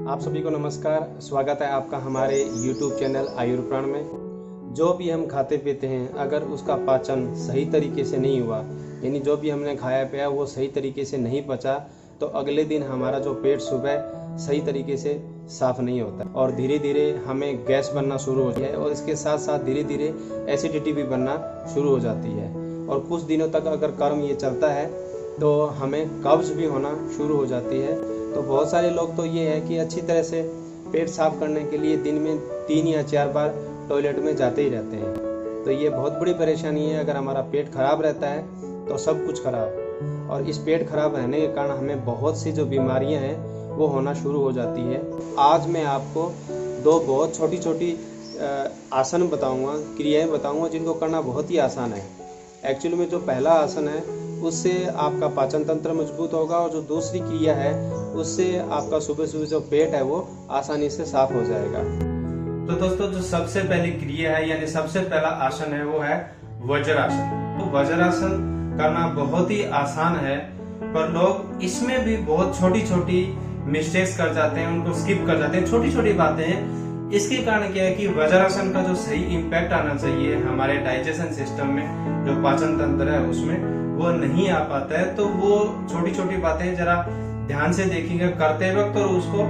आप सभी को नमस्कार। स्वागत है आपका हमारे YouTube चैनल आयुर्प्राण में। जो भी हम खाते पीते हैं, अगर उसका पाचन सही तरीके से नहीं हुआ, यानी जो भी हमने खाया पिया वो सही तरीके से नहीं पचा, तो अगले दिन हमारा जो पेट सुबह सही तरीके से साफ नहीं होता और धीरे धीरे हमें गैस बनना शुरू हो जाए और इसके साथ साथ धीरे धीरे एसिडिटी भी बनना शुरू हो जाती है। और कुछ दिनों तक अगर क्रम ये चलता है तो हमें कब्ज भी होना शुरू हो जाती है। तो बहुत सारे लोग तो ये है कि अच्छी तरह से पेट साफ करने के लिए दिन में 3 या 4 बार टॉयलेट में जाते ही रहते हैं। तो ये बहुत बड़ी परेशानी है। अगर हमारा पेट खराब रहता है तो सब कुछ खराब, और इस पेट खराब रहने के कारण हमें बहुत सी जो बीमारियां हैं वो होना शुरू हो जाती है। आज मैं आपको 2 बहुत छोटी छोटी आसन बताऊंगा, क्रियाएं बताऊंगा जिनको करना बहुत ही आसान है। एक्चुअली में जो पहला आसन है उससे आपका पाचन तंत्र मजबूत होगा, और जो दूसरी क्रिया है उससे आपका सुबह सुबह जो पेट है वो आसानी से साफ हो जाएगा। तो दोस्तों, जो सबसे पहली क्रिया है यानी सबसे पहला आसन है वो है वज्रासन। तो वज्रासन करना बहुत ही आसान है, पर लोग इसमें भी बहुत छोटी छोटी मिस्टेक्स कर जाते हैं, उनको स्किप कर जाते हैं, छोटी छोटी बातें हैं। इसके कारण क्या है कि वज्रासन का जो सही इम्पैक्ट आना चाहिए हमारे डाइजेशन सिस्टम में, जो पाचन तंत्र है उसमें, वो नहीं आ पाता है। तो वो छोटी छोटी बातें जरा ध्यान से देखिएगा करते वक्त, और उसको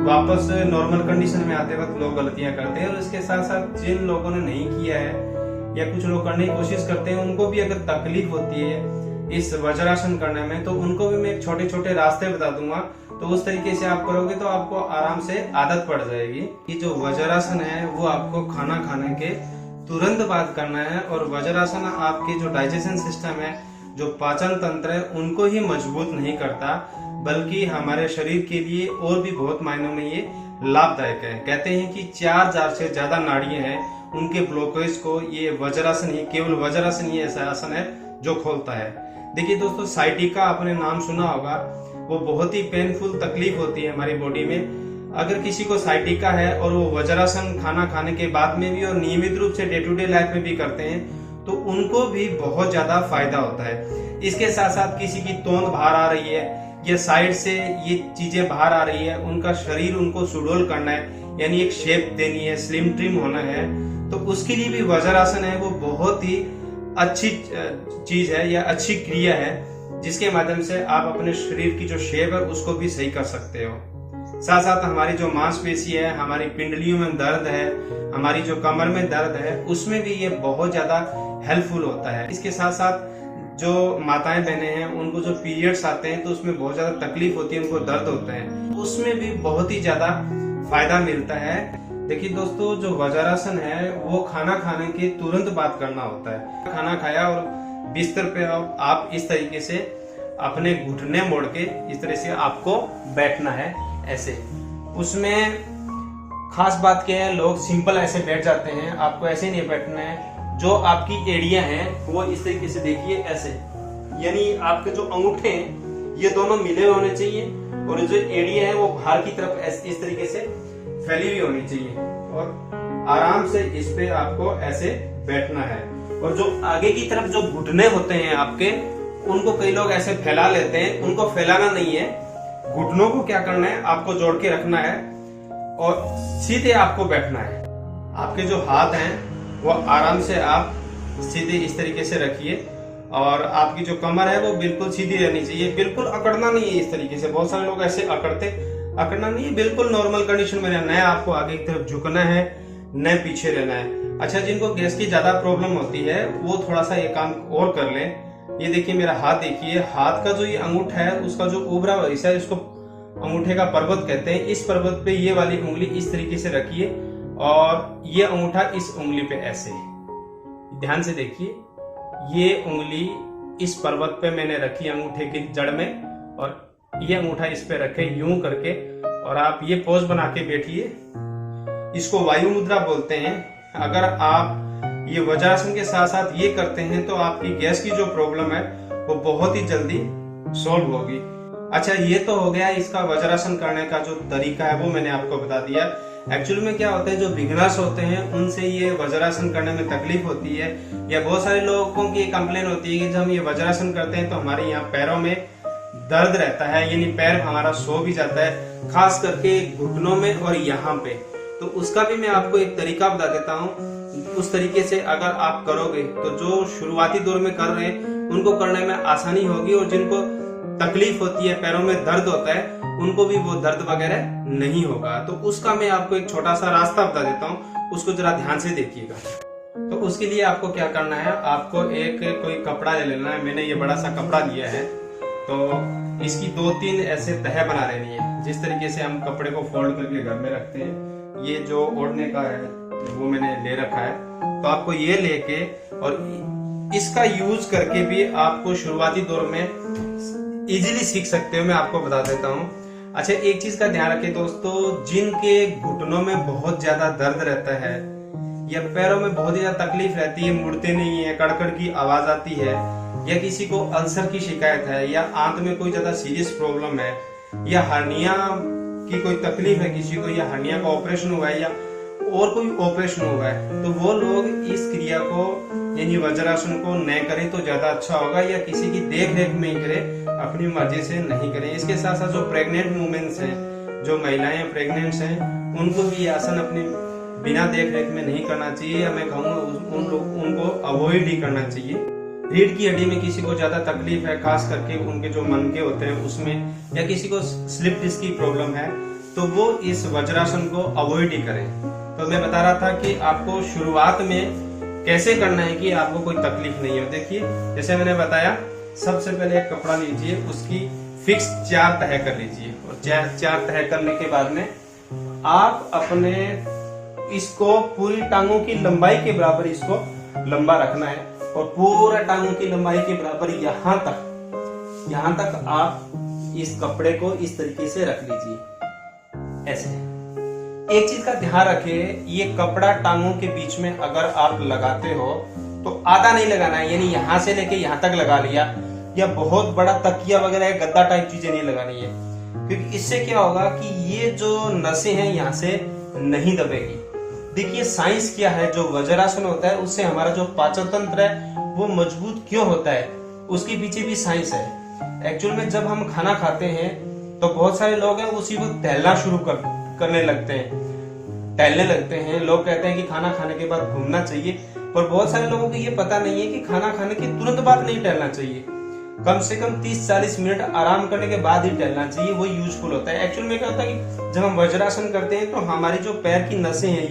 वापस नॉर्मल कंडीशन में आते वक्त लोग गलतियां करते हैं। और इसके साथ साथ जिन लोगों ने नहीं किया है या कुछ लोग करने की कोशिश करते हैं, उनको भी अगर तकलीफ होती है इस वज्रासन करने में, तो उनको भी मैं एक छोटे छोटे रास्ते बता दूंगा। तो उस तरीके से आप करोगे तो आपको आराम से आदत पड़ जाएगी। ये जो वज्रासन है वो आपको खाना खाने के तुरंत बाद करना है। और वज्रासन आपके जो डाइजेशन सिस्टम है, जो पाचन तंत्र है, उनको ही मजबूत नहीं करता, बल्कि हमारे शरीर के लिए और भी बहुत मायनों में ये लाभदायक है। कहते हैं कि 4000 से ज्यादा नाड़ियां हैं, उनके ब्लॉकेज को ये वज्रासन ही, केवल वज्रासन ही ऐसा आसन है जो खोलता है। देखिए दोस्तों, साइटिका आपने नाम सुना होगा, वो बहुत ही पेनफुल तकलीफ होती है हमारी बॉडी में। अगर किसी को साइटिका है और वो वज्रासन खाना खाने के बाद में भी और नियमित रूप से डे टू डे लाइफ में भी करते हैं, तो उनको भी बहुत ज्यादा फायदा होता है। इसके साथ साथ किसी की तोंद बाहर आ रही है या साइड से ये चीजें बाहर आ रही है, उनका शरीर उनको सुडौल करना है, यानी एक शेप देनी है, स्लिम ट्रिम होना है, तो उसके लिए भी वज्रासन है वो बहुत ही अच्छी चीज है या अच्छी क्रिया है, जिसके माध्यम से आप अपने शरीर की जो शेप है उसको भी सही कर सकते हो। साथ साथ हमारी जो मांसपेशी है, हमारी पिंडलियों में दर्द है, हमारी जो कमर में दर्द है, उसमें भी ये बहुत ज्यादा हेल्पफुल होता है। इसके साथ साथ जो माताएं बहनें हैं, उनको जो पीरियड्स आते हैं तो उसमें बहुत ज्यादा तकलीफ होती है, उनको दर्द होता है, उसमें भी बहुत ही ज्यादा फायदा मिलता है। देखिए दोस्तों, जो वज्रासन है वो खाना खाने के तुरंत बाद करना होता है। खाना खाया और बिस्तर पे आप इस तरीके से अपने घुटने मोड़ के इस तरह से आपको बैठना है ऐसे। उसमें खास बात क्या है, लोग सिंपल ऐसे बैठ जाते हैं, आपको ऐसे नहीं बैठना है। जो आपकी एड़ियां हैं वो इस तरीके से देखिए ऐसे, यानी आपके जो अंगूठे हैं ये दोनों मिले होने चाहिए, और जो एड़ियां हैं वो बाहर की तरफ इस तरीके से फैली हुई होनी चाहिए, और आराम से इस पे आपको ऐसे बैठना है। और जो आगे की तरफ जो घुटने होते हैं आपके, उनको कई लोग ऐसे फैला लेते हैं, उनको फैलाना नहीं है। घुटनों को क्या करना है, आपको जोड़ के रखना है और सीधे आपको बैठना है। आपके जो हाथ हैं वो आराम से आप सीधे इस तरीके से रखिए, और आपकी जो कमर है वो बिल्कुल सीधी रहनी चाहिए, बिल्कुल अकड़ना नहीं है इस तरीके से। बहुत सारे लोग ऐसे अकड़ना नहीं है, बिल्कुल नॉर्मल कंडीशन में रहना है। आपको आगे की तरफ झुकना है, न पीछे रहना है। अच्छा, जिनको गैस की ज्यादा प्रॉब्लम होती है वो थोड़ा सा ये काम और कर ले। ये देखिए मेरा हाथ, देखिए हाथ का जो ये अंगूठा है उसका जो उभरा हुआ हिस्सा है, इसको अंगूठे का पर्वत कहते हैं। इस पर्वत पे ये वाली उंगली इस तरीके से रखिए, और ये अंगूठा इस उंगली पे ऐसे, ध्यान से देखिए, ये उंगली इस पर्वत पे मैंने रखी अंगूठे की जड़ में, और ये अंगूठा इस पे रखे यूं करके, और आप ये पोज बना के बैठिए। इसको वायु मुद्रा बोलते हैं। अगर आप ये वज्रासन के साथ साथ ये करते हैं तो आपकी गैस की जो प्रॉब्लम है वो बहुत ही जल्दी सॉल्व होगी। अच्छा, ये तो हो गया इसका वज्रासन करने का जो तरीका है वो मैंने आपको बता दिया। एक्चुअली में क्या होता है, जो बिगिनर्स होते हैं उनसे ये वज्रासन करने में तकलीफ होती है, या बहुत सारे लोगों की कंप्लेन होती है कि जब हम ये वज्रासन करते हैं तो हमारे यहाँ पैरों में दर्द रहता है, यानी पैर हमारा सो भी जाता है, खास करके घुटनों में और यहाँ पे, तो उसका भी मैं आपको एक तरीका बता देता हूँ। उस तरीके से अगर आप करोगे तो जो शुरुआती दौर में कर रहे हैं उनको करने में आसानी होगी, और जिनको तकलीफ होती है, पैरों में दर्द होता है, उनको भी वो दर्द वगैरह नहीं होगा। तो उसका मैं आपको एक छोटा सा रास्ता बता देता हूँ, उसको जरा ध्यान से देखिएगा। तो उसके लिए आपको क्या करना है, आपको एक कोई कपड़ा ले लेना है। मैंने ये बड़ा सा कपड़ा लिया है, तो इसकी 2-3 ऐसे तह बना लेनी है। जिस तरीके से हम कपड़े को फोल्ड करके घर में रखते हैं, ये जो ओढ़ने का है वो मैंने ले रखा है। तो आपको ये लेके और इसका यूज करके भी आपको शुरुआती दौर में इजीली सीख सकते हो, मैं आपको बता देता हूँ। अच्छा, एक चीज का ध्यान रखें दोस्तों, जिनके घुटनों में बहुत ज्यादा दर्द रहता है या पैरों में बहुत ही ज्यादा तकलीफ रहती है, मुड़ते नहीं है, कड़कड़ की आवाज आती है, या किसी को अल्सर की शिकायत है, या आंत में कोई ज्यादा सीरियस प्रॉब्लम है, या हर्निया की कोई तकलीफ है किसी को, या हर्निया का ऑपरेशन हुआ है, या और कोई ऑपरेशन हुआ है, तो वो लोग इस क्रिया को यानी वज्रासन को न करें तो ज्यादा अच्छा होगा, या किसी की देख रेख में ही करें, अपनी मर्जी से नहीं करें। इसके साथ साथ जो प्रेग्नेंट वुमेन्स हैं, जो महिलाएं प्रेग्नेंट हैं, उनको भी ये आसन अपनी बिना देख रेख में नहीं करना चाहिए, या मैं कहूँगा उनको अवॉइड ही करना चाहिए। रीढ़ की हड्डी में किसी को ज्यादा तकलीफ है, खास करके उनके जो मनके होते हैं उसमें, या किसी को स्लिप डिस्क की प्रॉब्लम है, तो वो इस वज्रासन को अवॉइड ही करें। तो मैं बता रहा था कि आपको शुरुआत में कैसे करना है कि आपको कोई तकलीफ नहीं हो। देखिए, जैसे मैंने बताया, सबसे पहले एक कपड़ा लीजिए, उसकी फिक्स 4 तह कर लीजिए, और 4 तह करने के बाद में आप अपने इसको पूरी टांगों की लंबाई के बराबर इसको लंबा रखना है, और पूरा टांगों की लंबाई के बराबर यहाँ तक आप इस कपड़े को इस तरीके से रख लीजिए, ऐसे। एक चीज का ध्यान रखें, ये कपड़ा टांगों के बीच में अगर आप लगाते हो तो आधा नहीं लगाना है, यानी यहाँ से लेके यहाँ तक लगा लिया, या बहुत बड़ा तकिया वगैरह गद्दा टाइप चीजें नहीं लगानी है, क्योंकि इससे क्या होगा कि ये जो नसें हैं यहाँ से नहीं दबेगी। देखिए, साइंस क्या है, जो वज्रासन होता है उससे हमारा जो पाचन तंत्र है वो मजबूत क्यों होता है, उसके पीछे भी साइंस है। एक्चुअल में जब हम खाना खाते हैं तो बहुत सारे लोग हैं उसी वक्त टहलना शुरू करने लगते हैं, टहलने लगते हैं। लोग कहते हैं कि खाना खाने के बाद घूमना चाहिए, पर बहुत सारे लोगों को ये पता नहीं है कि खाना खाने के तुरंत बाद नहीं टहलना चाहिए, कम से कम 30-40 मिनट आराम करने के बाद ही टहलना चाहिए, वो यूजफुल होता है। एक्चुअल में क्या होता है कि जब हम वज्रासन करते हैं तो हमारी जो पैर की नसें हैं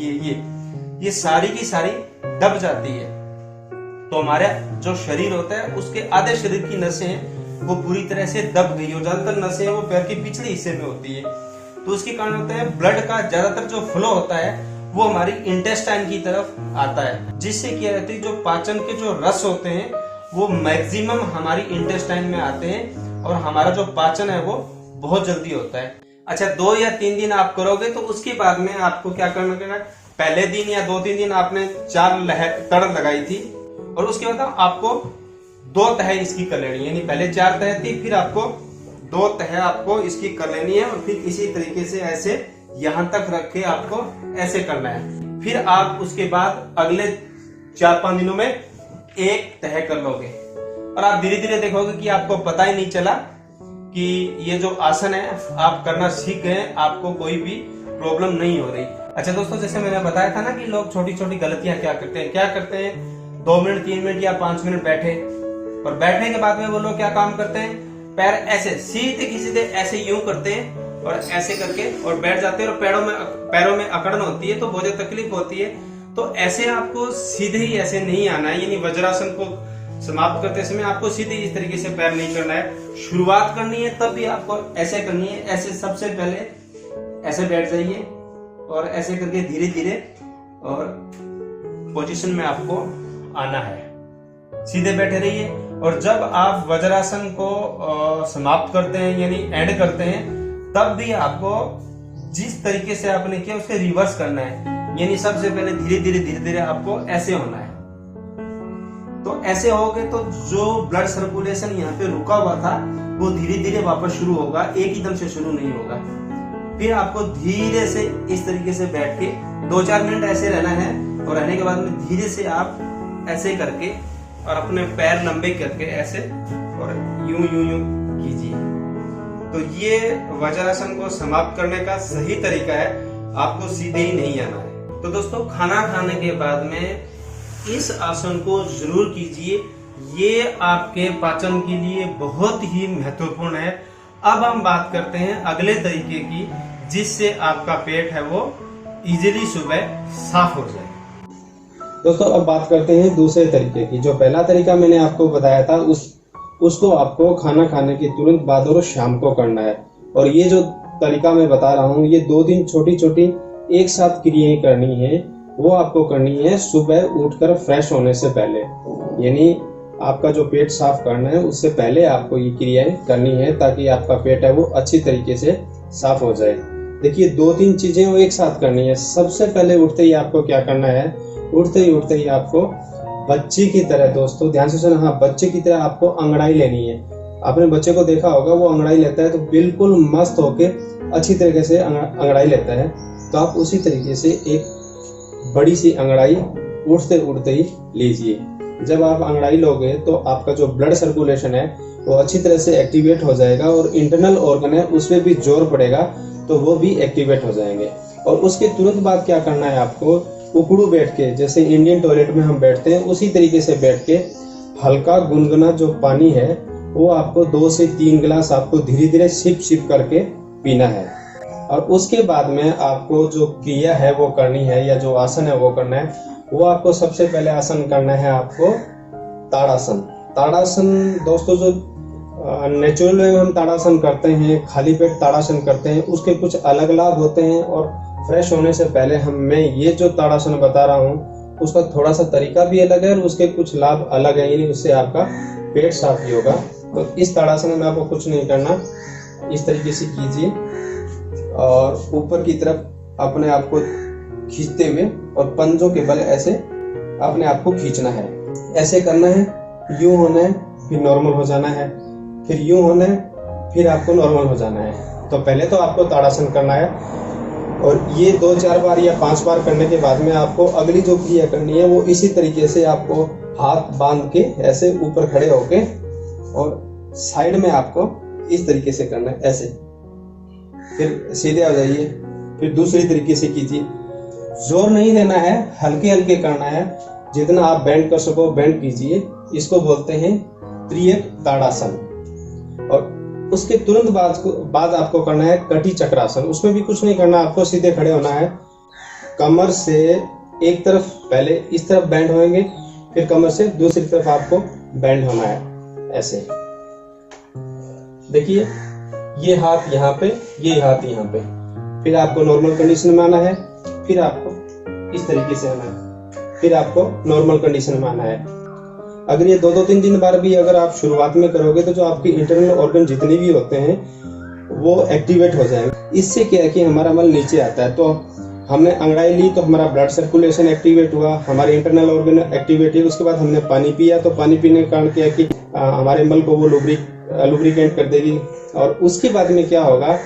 ये सारी की सारी दब जाती है, तो हमारे जो शरीर होता है उसके आधे शरीर की नसें हैं वो पूरी तरह से दब गई, और ज्यादातर नसें हैं वो पैर के पिछले हिस्से में होती है। तो उसके कारण होता है ब्लड का ज्यादातर जो फ्लो होता है वो हमारी इंटेस्टाइन की तरफ आता है, जिससे क्या रहती है, जो पाचन के जो रस होते हैं वो मैक्सिमम हमारी इंटेस्टाइन में आते हैं, और हमारा जो पाचन है वो बहुत जल्दी होता है। अच्छा, 2 या 3 दिन आप करोगे तो उसके बाद में आपको क्या करना है, पहले दिन या 2-3 दिन आपने 4 तड़ लगाई थी, और उसके बाद आपको 2 तह इसकी कर लेनी है, यानी पहले 4 तह थी, फिर आपको 2 तह आपको इसकी कर लेनी है, और फिर इसी तरीके से ऐसे यहाँ तक रख के आपको ऐसे करना है। फिर आप उसके बाद अगले 4-5 दिनों में 1 तह कर लोगे, और आप धीरे धीरे देखोगे कि आपको पता ही नहीं चला कि ये जो आसन है आप करना सीख गए, आपको कोई भी प्रॉब्लम नहीं हो रही। अच्छा दोस्तों, जैसे मैंने बताया था ना कि लोग छोटी छोटी गलतियां क्या करते हैं, 2 मिनट 3 मिनट या 5 मिनट बैठे, और बैठने के बाद में वो लोग क्या काम करते हैं, पैर ऐसे सीधे ऐसे यूं करते हैं और ऐसे करके और बैठ जाते हैं, और पैरों में अकड़न होती है तो बहुत ज्यादा तकलीफ होती है। तो ऐसे आपको सीधे ही ऐसे नहीं आना है, यानी वज्रासन को समाप्त करते समय आपको सीधे इस तरीके से पैर नहीं करना है। शुरुआत करनी है तब भी आपको ऐसे करनी है, ऐसे सबसे पहले ऐसे बैठ जाइए, और ऐसे करके धीरे धीरे और पोजीशन में आपको आना है, सीधे बैठे रहिए। और जब आप वज्रासन को समाप्त करते हैं यानी एंड करते हैं, तब भी आपको जिस तरीके से आपने किया उसके रिवर्स करना है, यानी सबसे पहले धीरे धीरे आपको ऐसे होना है। तो ऐसे होगे तो जो ब्लड सर्कुलेशन यहाँ पे रुका हुआ था वो धीरे धीरे वापस शुरू होगा, एक ही दम से शुरू नहीं होगा। फिर आपको धीरे से इस तरीके से बैठ के 2-4 मिनट ऐसे रहना है, और रहने के बाद में धीरे से आप ऐसे करके और अपने पैर लंबे करके ऐसे और यूं यूं यूं कीजिए, तो ये वज्रासन को समाप्त करने का सही तरीका है, आपको सीधे ही नहीं आना है। तो दोस्तों, खाना खाने के बाद में इस आसन को जरूर कीजिए, ये आपके पाचन के लिए बहुत ही महत्वपूर्ण है। अब हम बात करते हैं अगले तरीके की, जिससे आपका पेट है वो इजीली सुबह साफ हो जाए। दोस्तों, अब बात करते हैं दूसरे तरीके की। जो पहला तरीका मैंने आपको बताया था उसको आपको खाना खाने के तुरंत बाद और शाम को करना है। और ये जो तरीका मैं बता रहा हूँ, ये 2 दिन छोटी छोटी एक साथ क्रियाएं करनी है। वो आपको करनी है सुबह उठकर फ्रेश होने से पहले, यानी आपका जो पेट साफ करना है उससे पहले आपको ये क्रियाएं करनी है, ताकि आपका पेट है वो अच्छी तरीके से साफ हो जाए। देखिए, 2-3 चीजें वो एक साथ करनी है। सबसे पहले उठते ही आपको क्या करना है, उठते ही आपको बच्चे की तरह, दोस्तों ध्यान से सुना, हाँ, बच्चे की तरह आपको अंगड़ाई लेनी है। आपने बच्चे को देखा होगा, वो अंगड़ाई लेता है तो बिल्कुल मस्त होके अच्छी तरीके से अंगड़ाई लेता है। तो आप उसी तरीके से एक बड़ी सी अंगड़ाई उठते ही लीजिए। जब आप अंगड़ाई लोगे तो आपका जो ब्लड सर्कुलेशन है वो अच्छी तरह से एक्टिवेट हो जाएगा, और इंटरनल ऑर्गन है उसमें भी जोर पड़ेगा तो वो भी एक्टिवेट हो जाएंगे। और उसके तुरंत बाद क्या करना है, आपको उकड़ू बैठ के, जैसे इंडियन टॉयलेट में हम बैठते हैं उसी तरीके से बैठ के हल्का गुनगुना जो पानी है वो आपको 2 से 3 गिलास आपको धीरे धीरे सिप करके पीना है। और उसके बाद में आपको जो क्रिया है वो करनी है, या जो आसन है वो करना है। वो आपको सबसे पहले आसन करना है आपको ताड़ासन। ताड़ासन दोस्तों, जो नेचुरल वे में हम ताड़ासन करते हैं, खाली पेट ताड़ासन करते हैं, उसके कुछ अलग लाभ होते हैं। और फ्रेश होने से पहले मैं ये जो ताड़ासन बता रहा हूँ उसका थोड़ा सा तरीका भी अलग है और उसके कुछ लाभ अलग है, यानी उससे आपका पेट साफ भी होगा। तो इस ताड़ासन में आपको कुछ नहीं करना, इस तरीके से कीजिए और ऊपर की तरफ अपने आप को खींचते हुए और पंजों के बल ऐसे अपने आप को खींचना है। ऐसे करना है, यूं होना है, फिर नॉर्मल हो जाना है, फिर यूं होना है, फिर आपको नॉर्मल हो जाना है। तो पहले तो आपको ताड़ासन करना है, और ये 2-4 बार या 5 बार करने के बाद में आपको अगली जो क्रिया करनी है वो इसी तरीके से आपको हाथ बांध के ऐसे ऊपर खड़े होके और साइड में आपको इस तरीके से करना है, ऐसे। फिर सीधे आ जाइए, फिर दूसरी तरीके से कीजिए। जोर नहीं देना है, हल्के हल्के करना है, जितना आप बेंड कर सको बेंड कीजिए। इसको बोलते हैं त्रियक ताड़ासन। और उसके तुरंत बाद आपको करना है कटी चक्रासन। उसमें भी कुछ नहीं करना, आपको सीधे खड़े होना है। कमर से एक तरफ पहले इस तरफ बेंड होएंगे, फिर कमर से दूसरी तरफ आपको बेंड होना है, ऐसे। देखिए, ये हाथ यहाँ पे, ये हाथ यहाँ पे। फिर आपको नॉर्मल कंडीशन में आना है, फिर आपको इस तरीके से आना है, फिर आपको नॉर्मल कंडीशन में आना है। अगर ये 2-3 दिन बार भी अगर आप शुरुआत में करोगे तो जो आपके इंटरनल ऑर्गन जितने भी होते हैं वो एक्टिवेट हो जाएंगे। इससे क्या है कि हमारा मल नीचे आता है। तो हमने अंगड़ाई ली तो हमारा ब्लड सर्कुलेशन एक्टिवेट हुआ, हमारे इंटरनल ऑर्गन एक्टिवेट हुए। उसके बाद हमने पानी पिया, तो पानी पीने के कारण क्या है कि हमारे मल को वो लुब्रिकेट कर देगी। और उसके बाद में क्या होगा,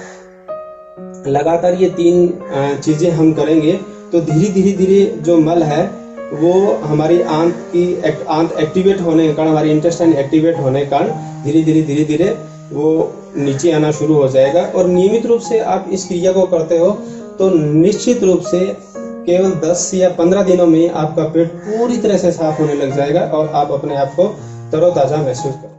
लगातार ये 3 चीजें हम करेंगे तो धीरे जो मल है वो हमारी आंत एक्टिवेट होने के कारण, हमारी इंटेस्टाइन एक्टिवेट होने के कारण धीरे धीरे वो नीचे आना शुरू हो जाएगा। और नियमित रूप से आप इस क्रिया को करते हो तो निश्चित रूप से केवल 10 या 15 दिनों में आपका पेट पूरी तरह से साफ होने लग जाएगा और आप अपने आप को तरोताजा महसूस कर